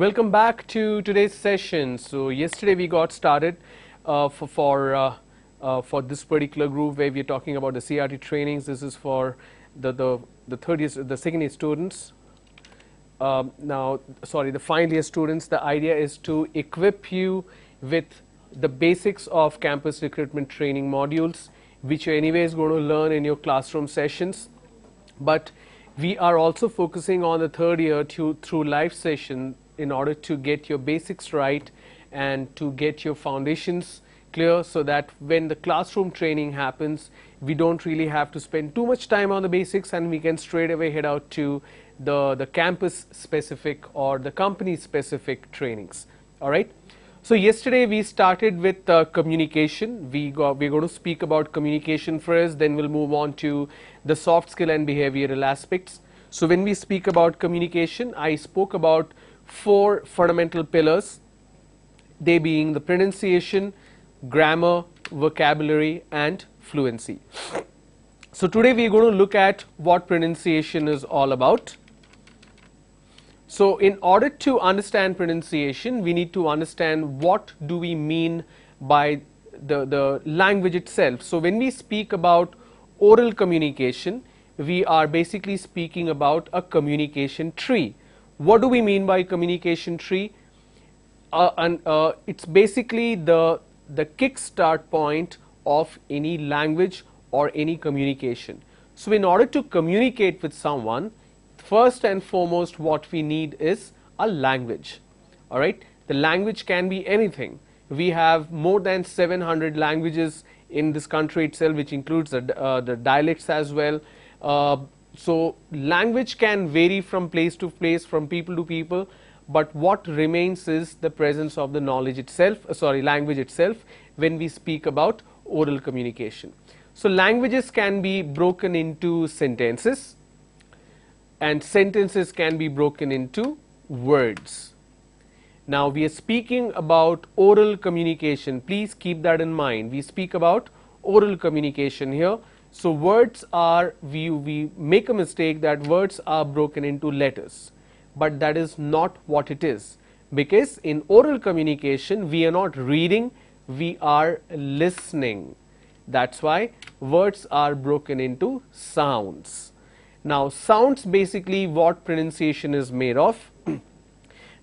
Welcome back to today's session. So yesterday we got started for this particular group where we're talking about the CRT trainings. This is for the second year students. The final year students. The idea is to equip you with the basics of campus recruitment training modules, which you're anyways going to learn in your classroom sessions. But we are also focusing on the third year through live session in order to get your basics right and to get your foundations clear, so that when the classroom training happens, we don't really have to spend too much time on the basics and we can straight away head out to the campus specific or the company specific trainings. All right. So yesterday we started with communication. We're going to speak about communication first, then we'll move on to the soft skill and behavioral aspects. So when we speak about communication, I spoke about 4 fundamental pillars, they being the pronunciation, grammar, vocabulary and fluency. So today we are going to look at what pronunciation is all about. So in order to understand pronunciation, we need to understand what do we mean by the language itself. So when we speak about oral communication, we are basically speaking about a communication tree. What do we mean by communication tree? It's basically the kickstart point of any language or any communication. So in order to communicate with someone, first and foremost what we need is a language. All right, the language can be anything. We have more than 700 languages in this country itself, which includes the dialects as well. So language can vary from place to place, from people to people, but what remains is the presence of the language itself when we speak about oral communication. So languages can be broken into sentences, and sentences can be broken into words. Now we are speaking about oral communication. Please keep that in mind. We speak about oral communication here. So words are, we make a mistake that words are broken into letters, but that is not what it is, because in oral communication we are not reading, we are listening. That's why words are broken into sounds. Now sounds basically what pronunciation is made of.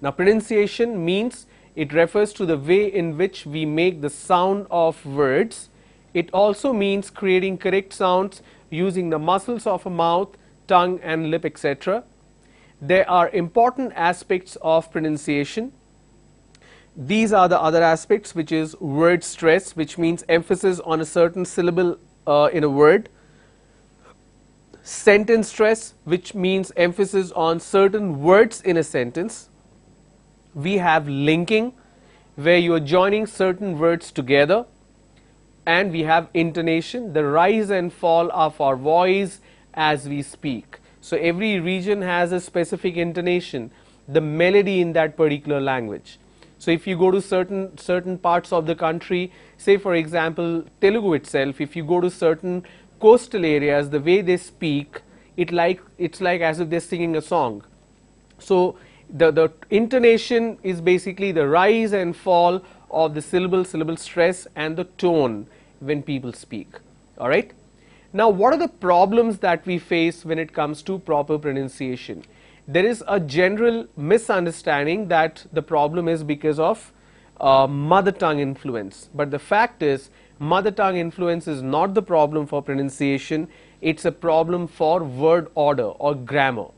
Now pronunciation means it refers to the way in which we make the sound of words. It also means creating correct sounds using the muscles of a mouth, tongue and lip, etc. There are important aspects of pronunciation. These are the other aspects, which is word stress, which means emphasis on a certain syllable in a word. Sentence stress, which means emphasis on certain words in a sentence. We have linking, where you are joining certain words together. And we have intonation, the rise and fall of our voice as we speak. So every region has a specific intonation, the melody in that particular language. So if you go to certain parts of the country, say for example Telugu itself, if you go to certain coastal areas, the way they speak, it's like as if they're singing a song. So the intonation is basically the rise and fall of the syllable stress and the tone when people speak. All right. Now what are the problems that we face when it comes to proper pronunciation? There is a general misunderstanding that the problem is because of mother tongue influence, but the fact is mother tongue influence is not the problem for pronunciation, it's a problem for word order or grammar.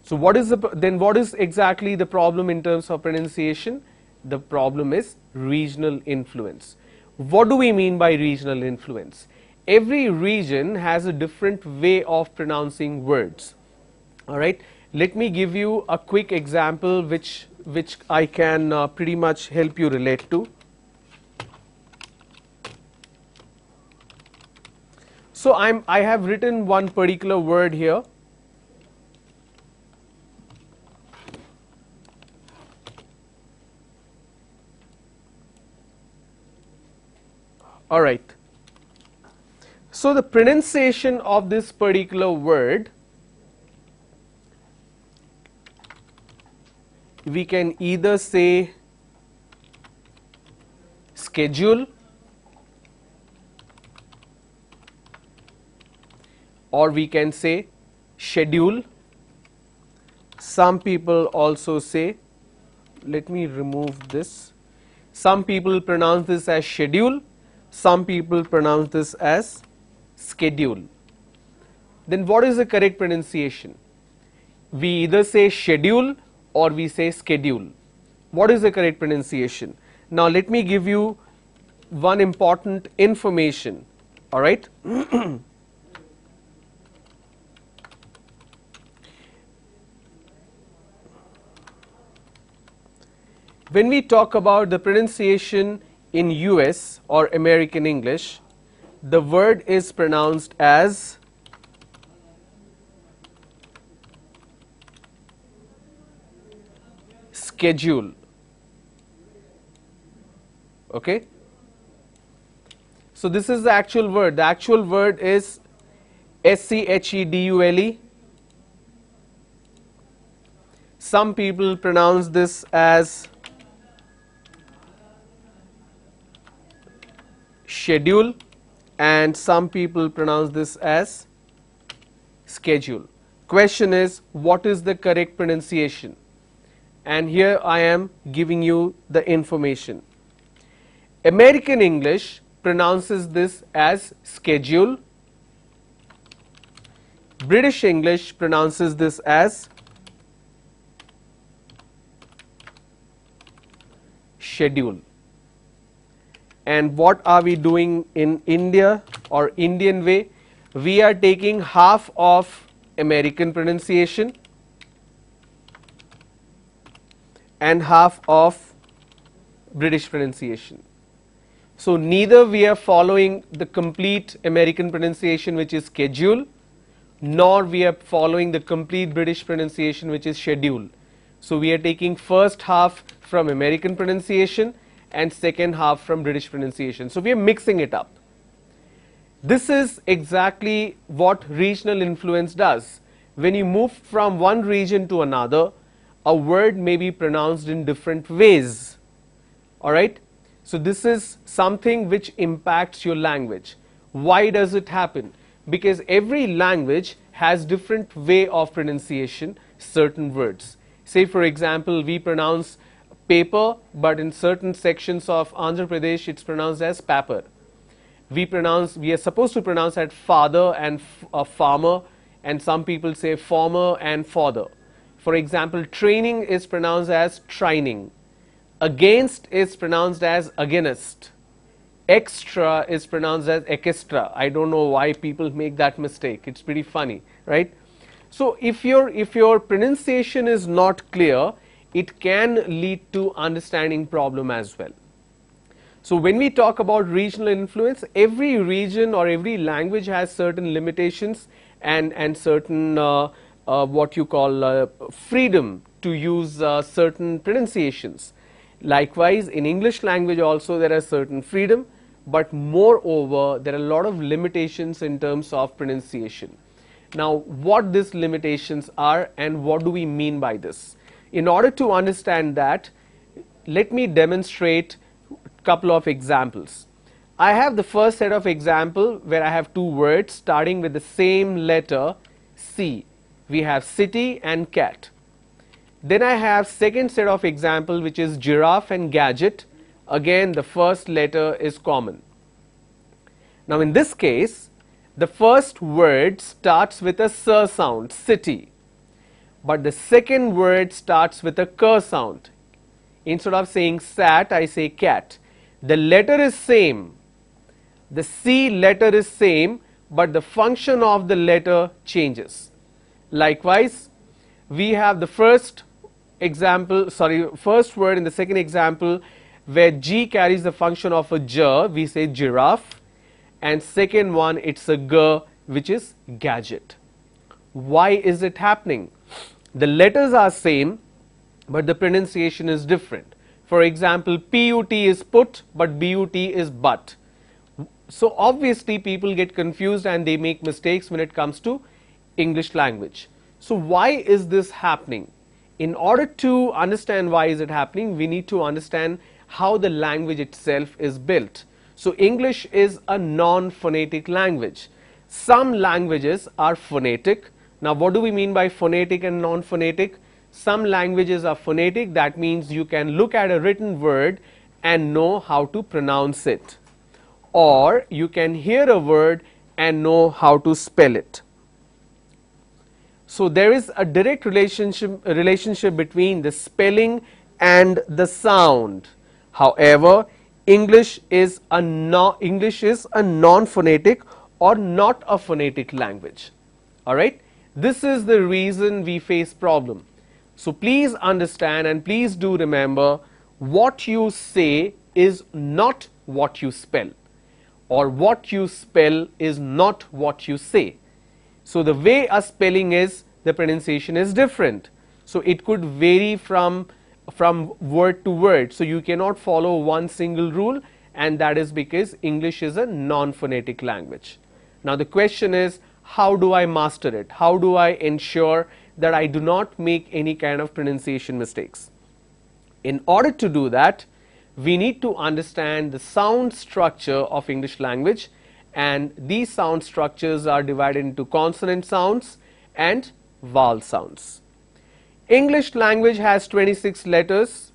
So what is exactly the problem in terms of pronunciation? The problem is regional influence. What do we mean by regional influence? Every region has a different way of pronouncing words. All right. Let me give you a quick example which I can pretty much help you relate to. So I have written one particular word here. All right. So the pronunciation of this particular word we can either say schedule or we can say schedule. Some people also say, let me remove this, some people pronounce this as schedule, some people pronounce this as schedule. Then what is the correct pronunciation? We either say schedule or we say schedule. What is the correct pronunciation? Now let me give you one important information, all right? When we talk about the pronunciation in US or American English, the word is pronounced as schedule. Okay? So this is the actual word. The actual word is schedule. Some people pronounce this as schedule and some people pronounce this as schedule. Question is, what is the correct pronunciation? And here I am giving you the information. American English pronounces this as schedule. British English pronounces this as schedule. And what are we doing in India or Indian way? We are taking half of American pronunciation and half of British pronunciation. So neither we are following the complete American pronunciation, which is schedule, nor we are following the complete British pronunciation, which is schedule. So we are taking first half from American pronunciation and second half from British pronunciation. So we are mixing it up. This is exactly what regional influence does. When you move from one region to another, a word may be pronounced in different ways. All right? So this is something which impacts your language. Why does it happen? Because every language has different way of pronunciation certain words. Say for example, we pronounce paper, but in certain sections of Andhra Pradesh it's pronounced as paper. We are supposed to pronounce that father and farmer, and some people say former and father. For example, training is pronounced as trining. Against is pronounced as against. Extra is pronounced as extra. I don't know why people make that mistake. It's pretty funny, right? So if your pronunciation is not clear, it can lead to understanding problem as well. So when we talk about regional influence, every region or every language has certain limitations and certain what you call freedom to use certain pronunciations. Likewise, in English language also there are certain freedom, but moreover there are a lot of limitations in terms of pronunciation. Now, what these limitations are and what do we mean by this? In order to understand that, let me demonstrate a couple of examples. I have the first set of example where I have two words starting with the same letter C. We have city and cat. Then I have second set of example which is giraffe and gadget. Again the first letter is common. Now in this case the first word starts with a s sound, city, but the second word starts with a k sound. Instead of saying sat, I say cat. The letter is same, the C letter is same, but the function of the letter changes. Likewise, we have the first word in the second example where G carries the function of a J, we say giraffe, and second one it's a G, which is gadget. Why is it happening? The letters are same, but the pronunciation is different. For example, PUT is put, but BUT is but. So obviously people get confused and they make mistakes when it comes to English language. So why is this happening? In order to understand why is it happening, we need to understand how the language itself is built. So English is a non-phonetic language. Some languages are phonetic. Now what do we mean by phonetic and non-phonetic? Some languages are phonetic, that means you can look at a written word and know how to pronounce it, or you can hear a word and know how to spell it. So there is a direct relationship between the spelling and the sound. However, English is a non-phonetic or not a phonetic language. Alright, this is the reason we face problem. So please understand and please do remember, what you say is not what you spell, or what you spell is not what you say. So the way a spelling is, the pronunciation is different. So it could vary from word to word. So you cannot follow one single rule, and that is because English is a non-phonetic language. Now the question is, how do I master it? How do I ensure that I do not make any kind of pronunciation mistakes? In order to do that, we need to understand the sound structure of English language, and these sound structures are divided into consonant sounds and vowel sounds. English language has 26 letters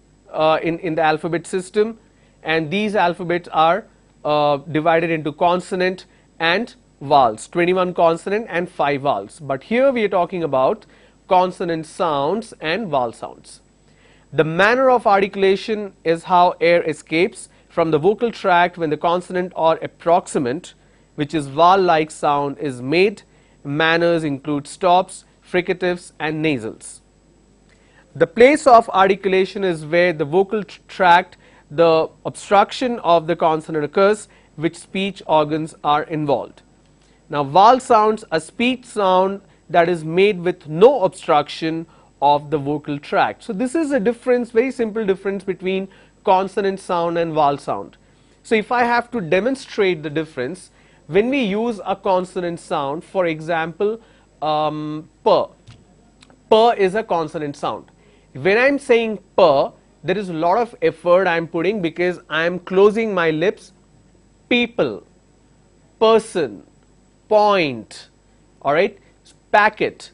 in the alphabet system, and these alphabets are divided into consonant and vowels, 21 consonant and 5 vowels. But here we are talking about consonant sounds and vowel sounds. The manner of articulation is how air escapes from the vocal tract when the consonant or approximant, which is vowel-like sound, is made. Manners include stops, fricatives and nasals. The place of articulation is where the vocal tract, the obstruction of the consonant occurs, which speech organs are involved. Now vowel sounds, a speech sound that is made with no obstruction of the vocal tract. So this is a difference, very simple difference between consonant sound and vowel sound. So if I have to demonstrate the difference, when we use a consonant sound, for example, per is a consonant sound. When I'm saying per, there is a lot of effort I'm putting because I'm closing my lips. People, person, point, alright, packet,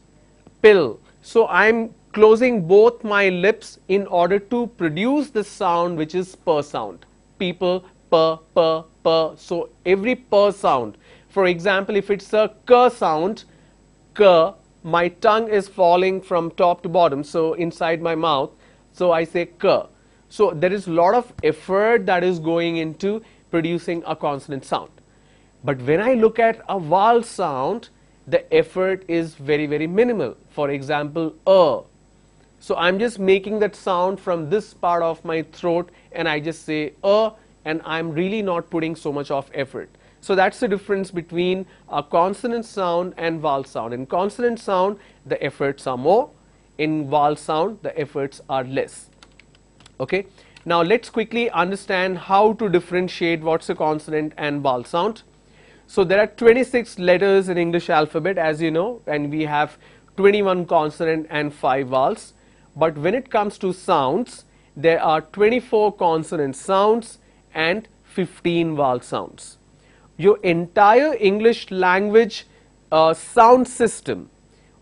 pill. So I'm closing both my lips in order to produce the sound which is per sound. People, per. So every per sound, for example, if it's a k sound, k, my tongue is falling from top to bottom, so inside my mouth, so I say k. So there is a lot of effort that is going into producing a consonant sound. But when I look at a vowel sound, the effort is very, very minimal. For example, so I'm just making that sound from this part of my throat and I just say and I'm really not putting so much of effort. So that's the difference between a consonant sound and vowel sound. In consonant sound, the efforts are more. In vowel sound, the efforts are less. Okay. Now let's quickly understand how to differentiate what's a consonant and vowel sound. So there are 26 letters in English alphabet, as you know, and we have 21 consonant and 5 vowels. But when it comes to sounds, there are 24 consonant sounds and 15 vowel sounds. Your entire English language sound system,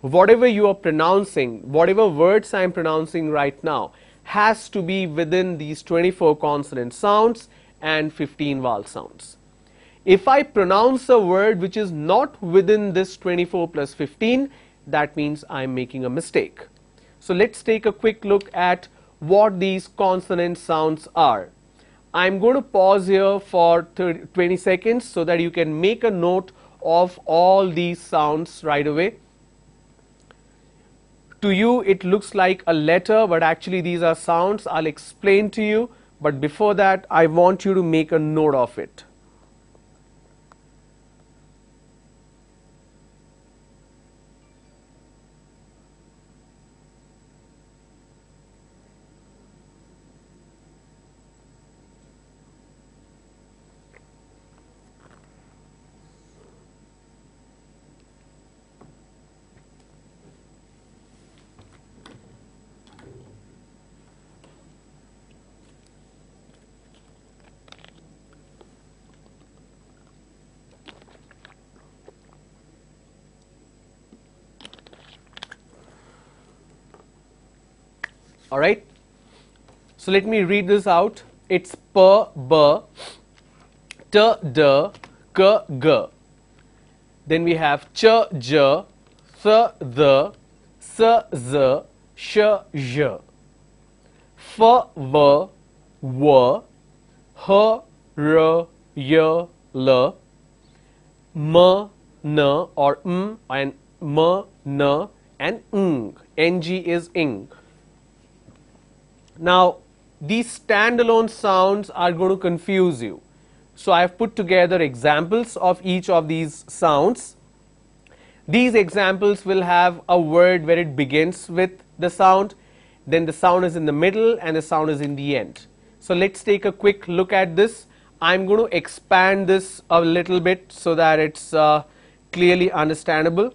whatever you are pronouncing, whatever words I am pronouncing right now, has to be within these 24 consonant sounds and 15 vowel sounds. If I pronounce a word which is not within this 24 plus 15, that means I am making a mistake. So let's take a quick look at what these consonant sounds are. I'm going to pause here for 20 seconds so that you can make a note of all these sounds right away. To you it looks like a letter, but actually these are sounds. I'll explain to you, but before that I want you to make a note of it. Alright, so let me read this out. It's p, b, t, d, k, g. Then we have ch, j, th, th, s, z, sh, zh. F, v, w, h, r, y, l, m, n or m and m, n and ng. Ng is ing. Now, these standalone sounds are going to confuse you. So, I have put together examples of each of these sounds. These examples will have a word where it begins with the sound, then the sound is in the middle and the sound is in the end. So, let us take a quick look at this. I am going to expand this a little bit so that it's clearly understandable.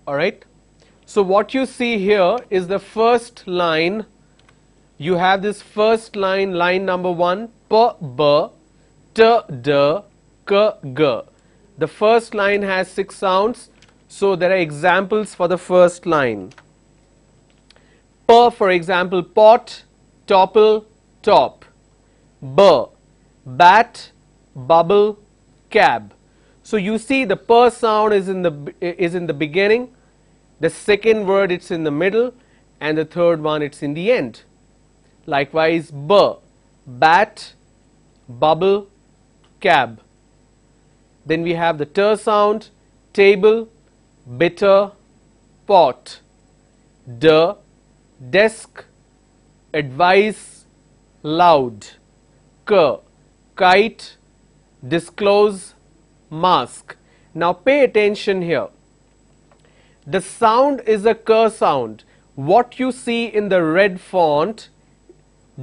Alright, so what you see here is the first line. You have this first line, line number 1, p, b, t, d, k, g. The first line has 6 sounds, so there are examples for the first line. P, for example, pot, topple, top. B, bat, bubble, cab. So you see the p sound is in the beginning, the second word it's in the middle, and the third one it's in the end. Likewise, b, bat, bubble, cab. Then we have the t sound, table, bitter, pot. D, desk, advice, loud. K, kite, disclose, mask. Now pay attention here. The sound is a k sound. What you see in the red font,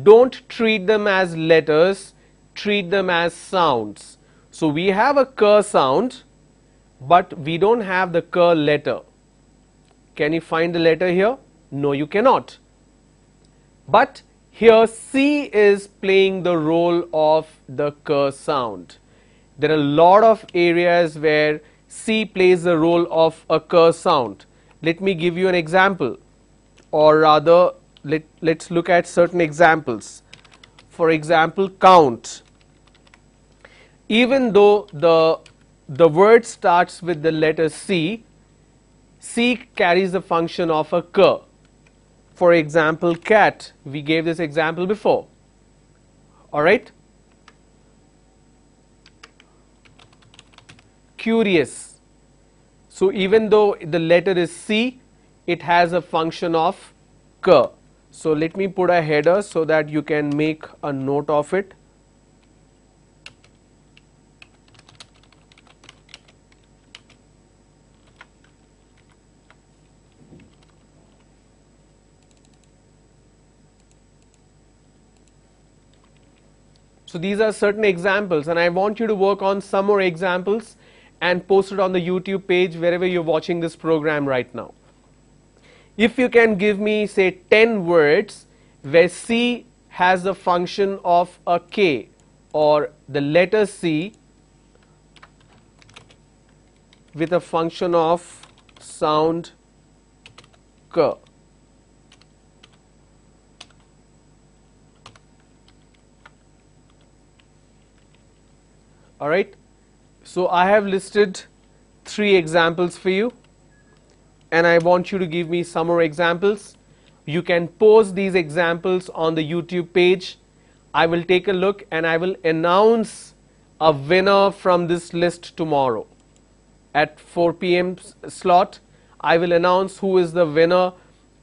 don't treat them as letters, treat them as sounds. So we have a k sound, but we don't have the k letter. Can you find the letter here? No, you cannot. But here C is playing the role of the k sound. There are a lot of areas where C plays the role of a k sound. Let me give you an example, or rather let's look at certain examples. For example, count. Even though the word starts with the letter C, C carries the function of a k. For example, cat. We gave this example before. Alright. Curious. So even though the letter is C, it has a function of k. So let me put a header so that you can make a note of it. So these are certain examples, and I want you to work on some more examples and post it on the YouTube page wherever you're watching this program right now. If you can give me, say, 10 words where C has the function of a K, or the letter C with a function of sound K. Alright, so I have listed 3 examples for you, and I want you to give me some more examples. You can post these examples on the YouTube page. I will take a look and I will announce a winner from this list tomorrow at 4 p.m. slot. I will announce who is the winner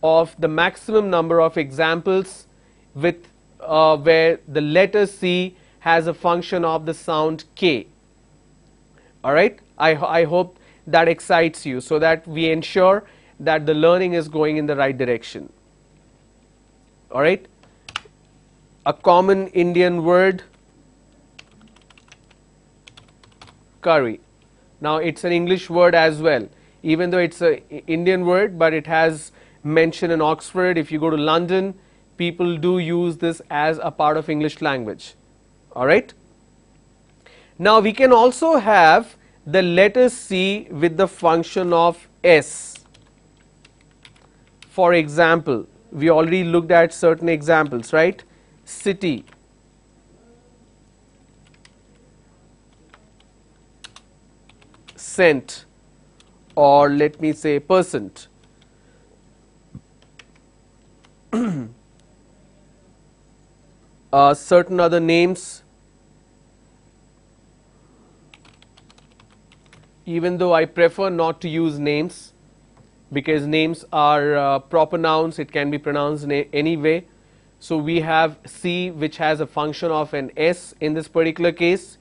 of the maximum number of examples with where the letter C has a function of the sound K. Alright, I hope that excites you, so that we ensure that the learning is going in the right direction. All right. A common Indian word, curry. Now it's an English word as well, even though it's an Indian word, but it has mention in Oxford. If you go to London, people do use this as a part of English language. All right. Now we can also have the letter C with the function of S. For example, we already looked at certain examples, right? City, cent, or let me say percent. Certain other names, even though I prefer not to use names, because names are proper nouns, it can be pronounced in any way. So we have C, which has a function of an S in this particular case.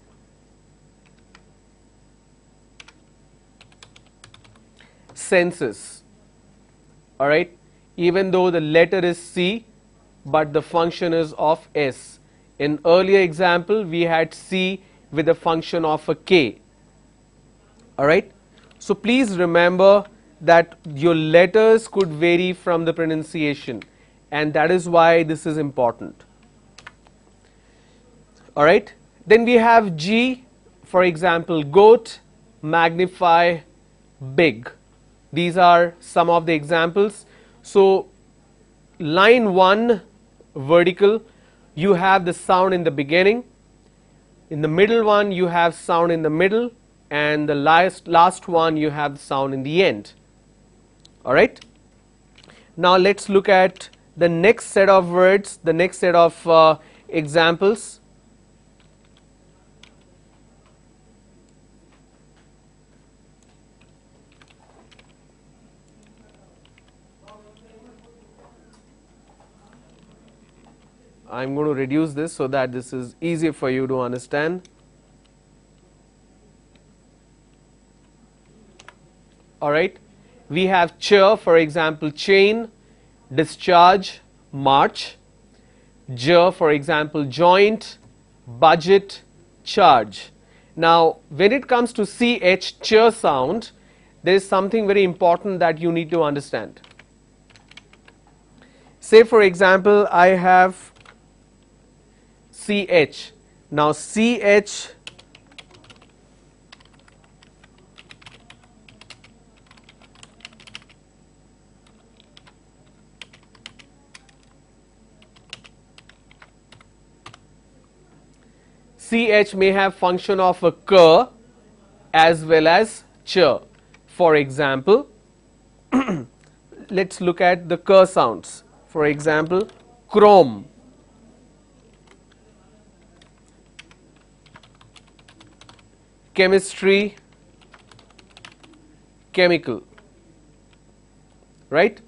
Census. All right. Even though the letter is C, but the function is of S. In earlier example, we had C with a function of a K. All right. So please remember that your letters could vary from the pronunciation, and that is why this is important. All right. Then we have G, for example, goat, magnify, big. These are some of the examples. So line 1, vertical, you have the sound in the beginning. In the middle one, you have sound in the middle, and the last one, you have the sound in the end. All right. Now let's look at the next set of words, the next set of examples. I'm going to reduce this so that this is easier for you to understand. All right. We have cheer, for example, chain, discharge, march. J, for example, joint, budget, charge. Now, when it comes to CH, cheer sound, there is something very important that you need to understand. Say, for example, I have CH. Now, CH CH may have function of a k as well as ch. For example, let's look at the k sounds. For example, chrome, chemistry, chemical, right?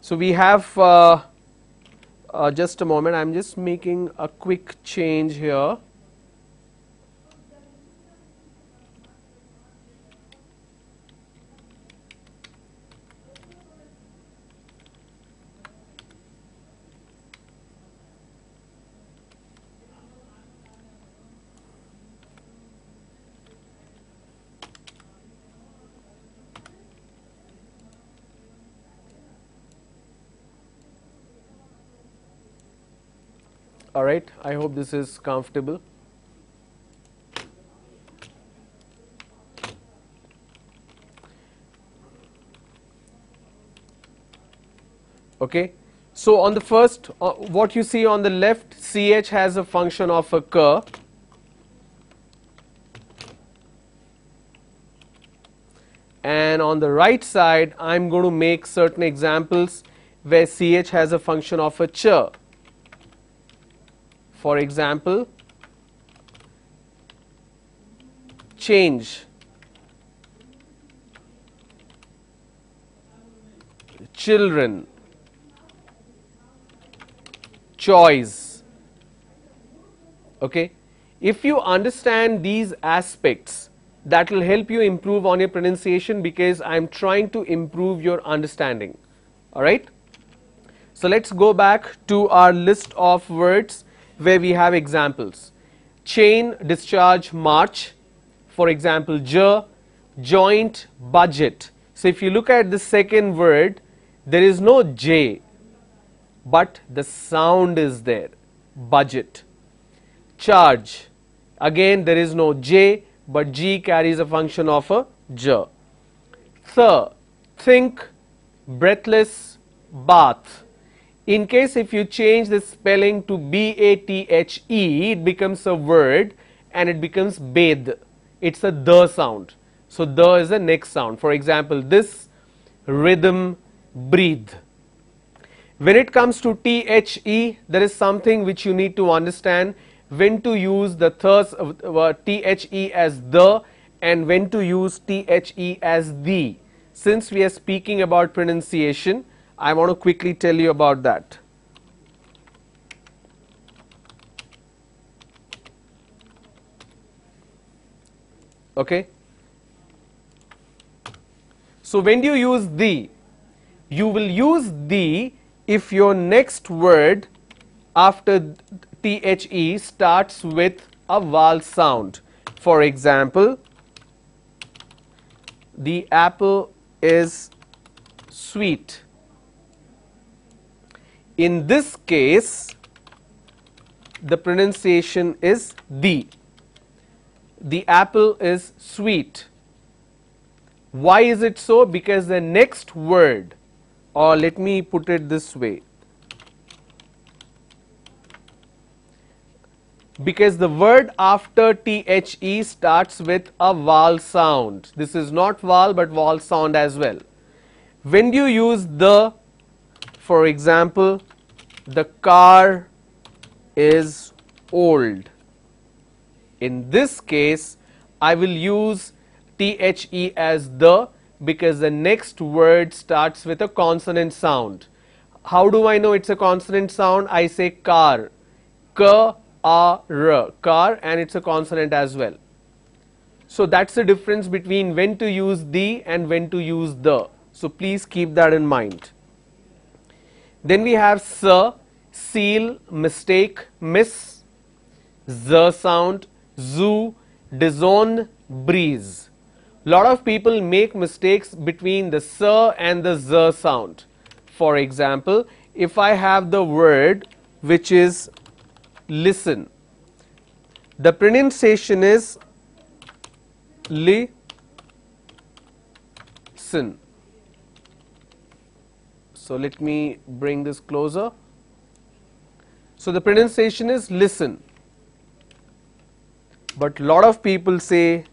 So we have just a moment, I'm just making a quick change here. All right, I hope this is comfortable. Okay, so on the first, what you see on the left, CH has a function of a k. And on the right side, I'm going to make certain examples where CH has a function of a ch. For example, change, children, choice. Okay, if you understand these aspects, That will help you improve on your pronunciation because I am trying to improve your understanding. Alright. So let's go back to our list of words where we have examples. Chain, discharge, march. For example, joint, budget. So if you look at the second word, there is no J, but the sound is there. Budget. Charge. Again, there is no J, but G carries a function of a J. Think, breathless, bath. In case if you change the spelling to B-A-T-H-E, it becomes a word and it becomes bathe. It's a the sound. So the is a next sound. For example, this, rhythm, breathe. When it comes to T-H-E, there is something which you need to understand when to use the T-H-E as the and when to use T-H-E as the. Since we are speaking about pronunciation, I want to quickly tell you about that. Okay. So when do you use the? You will use the if your next word after T-H-E starts with a vowel sound. For example, the apple is sweet. In this case, the pronunciation is the. The apple is sweet. Why is it so? Because the next word, or let me put it this way, because the word after T-H-E starts with a vowel sound. This is not vowel but vowel sound as well. When do you use the? For example, the car is old. In this case, I will use T-H-E as the because the next word starts with a consonant sound. How do I know it's a consonant sound? I say car, K-A-R, car, and it's a consonant as well. So that's the difference between when to use the and when to use the. So please keep that in mind. Then we have sir, seal, mistake, miss, z sound, zoo, disown, breeze. Lot of people make mistakes between the sir and the z sound. For example, if I have the word which is listen, the pronunciation is listen. So let me bring this closer. So the pronunciation is listen, but lot of people say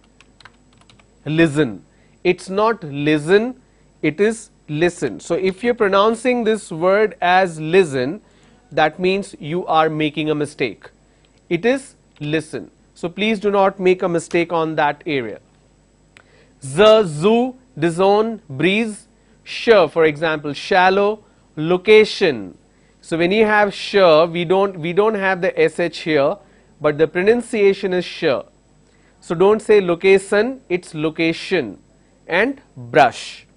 listen. It's not listen, it is listen. So if you're pronouncing this word as listen, that means you are making a mistake. It is listen. So please do not make a mistake on that area. Z, zoo, disown, breeze, sh, for example, shallow, location. So when you have sh, we don't have the sh here, but the pronunciation is sh. So don't say location, it's location. And brush.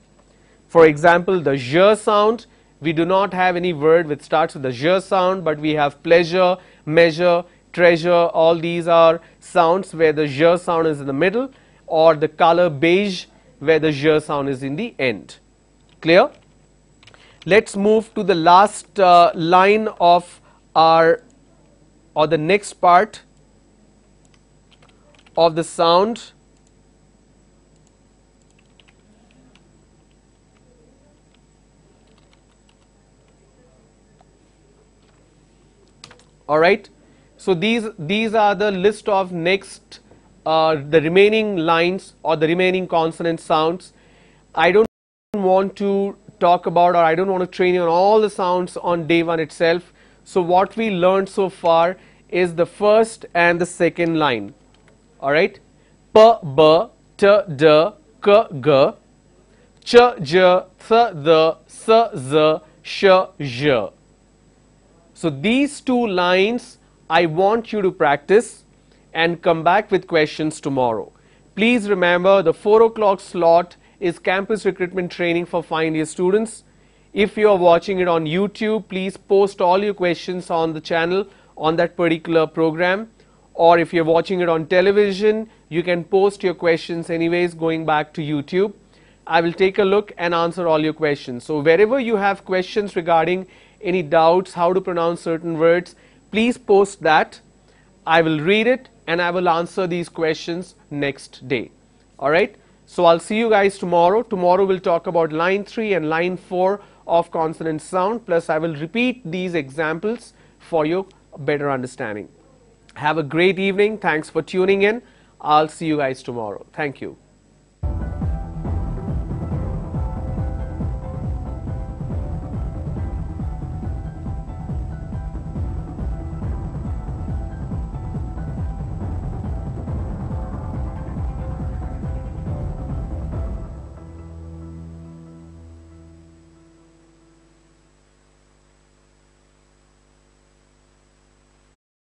For example, the j sound, we do not have any word which starts with the j sound, but we have pleasure, measure, treasure. All these are sounds where the j sound is in the middle, or the color beige where the j sound is in the end. Clear? Let's move to the last line of our, or the next part of the sound. All right. So these are the list of next the remaining lines or the remaining consonant sounds. I don't want to talk about, or I don't want to train you on all the sounds on day one itself. So what we learned so far is the first and the second line. All right. P, B, T, D, K, G, Ch, J, Th, D, S, Z, Sh, J. So these two lines I want you to practice and come back with questions tomorrow. Please remember the 4 o'clock slot is campus recruitment training for final year students. If you are watching it on YouTube, please post all your questions on the channel on that particular program. Or if you're watching it on television, you can post your questions anyways going back to YouTube. I will take a look and answer all your questions. So wherever you have questions regarding any doubts, how to pronounce certain words, please post that. I will read it and I will answer these questions next day. Alright, so I'll see you guys tomorrow. Tomorrow we'll talk about line 3 and line 4 of consonant sound, plus I will repeat these examples for your better understanding. Have a great evening. Thanks for tuning in. I'll see you guys tomorrow. Thank you.